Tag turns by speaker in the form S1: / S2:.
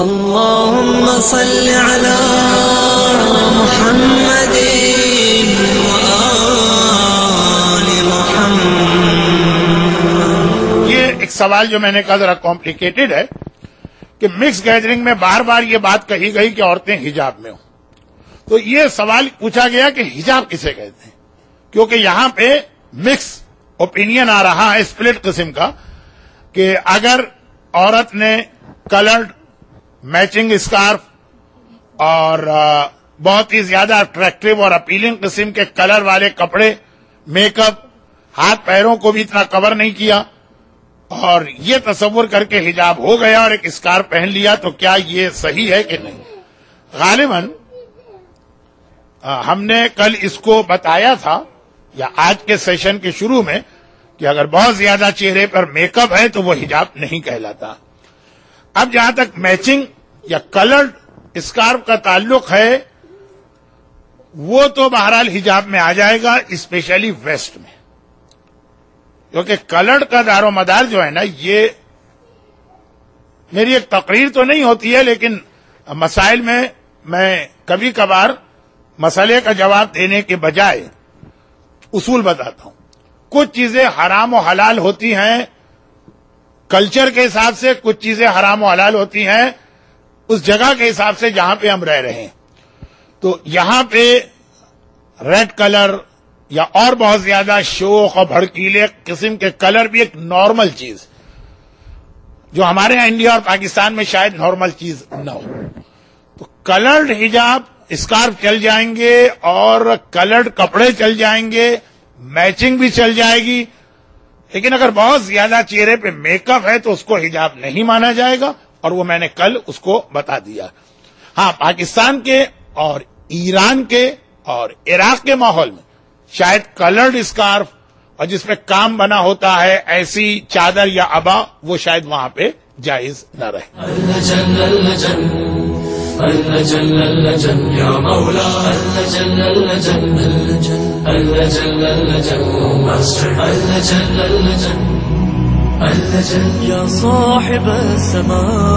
S1: اللهم صل على محمد وآل محمد.
S2: یہ ایک سوال جو میں نے کہا ذرا کمپلیکیٹڈ ہے کہ مکس گیدرنگ میں بار بار یہ بات کہی گئی کہ عورتیں حجاب میں ہوں. تو یہ سوال پوچھا گیا کہ حجاب کسے کہتے ہیں، کیونکہ یہاں پہ مکس اوپینین آ رہا ہے اسپلٹ قسم کا کہ اگر عورت نے کلرڈ میچنگ اسکارف اور بہت ہی زیادہ اٹریکٹیو اور اپیلنگ قسم کے کلر والے کپڑے، میک اپ، ہاتھ پیروں کو بھی اتنا کور نہیں کیا اور یہ تصور کر کے حجاب ہو گیا اور ایک اسکارف پہن لیا، تو کیا یہ صحیح ہے کہ نہیں؟ غالباً ہم نے کل اس کو بتایا تھا یا آج کے سیشن کے شروع میں کہ اگر بہت زیادہ چہرے پر میک اپ ہے تو وہ حجاب نہیں کہلاتا. اب جہاں تک میچنگ یا کلرڈ اسکارف کا تعلق ہے وہ تو بہرحال حجاب میں آ جائے گا، اسپیشلی ویسٹ میں، کیونکہ کلرڈ کا دار و مدار جو ہے نا، یہ میری ایک تقریر تو نہیں ہوتی ہے لیکن مسائل میں کبھی کبھار مسئلے کا جواب دینے کے بجائے اصول بتاتا ہوں. کچھ چیزیں حرام و حلال ہوتی ہیں کلچر کے حساب سے، کچھ چیزیں حرام و حلال ہوتی ہیں اس جگہ کے حساب سے جہاں پہ ہم رہ رہے ہیں. تو یہاں پہ ریڈ کلر یا اور بہت زیادہ شوخ اور بھڑکیلے قسم کے کلر بھی ایک نارمل چیز جو ہمارے یہاں انڈیا اور پاکستان میں شاید نارمل چیز نہ ہو. تو کلرڈ حجاب اسکارف چل جائیں گے اور کلرڈ کپڑے چل جائیں گے، میچنگ بھی چل جائے گی، لیکن اگر بہت زیادہ چہرے پہ میک اپ ہے تو اس کو حجاب نہیں مانا جائے گا، اور وہ میں نے کل اس کو بتا دیا. ہاں، پاکستان کے اور ایران کے اور عراق کے ماحول میں شاید کلرڈ اسکارف اور جس پہ کام بنا ہوتا ہے ایسی چادر یا عبا وہ شاید وہاں پہ جائز نہ رہے.
S1: یا مولا یا صاحب السماء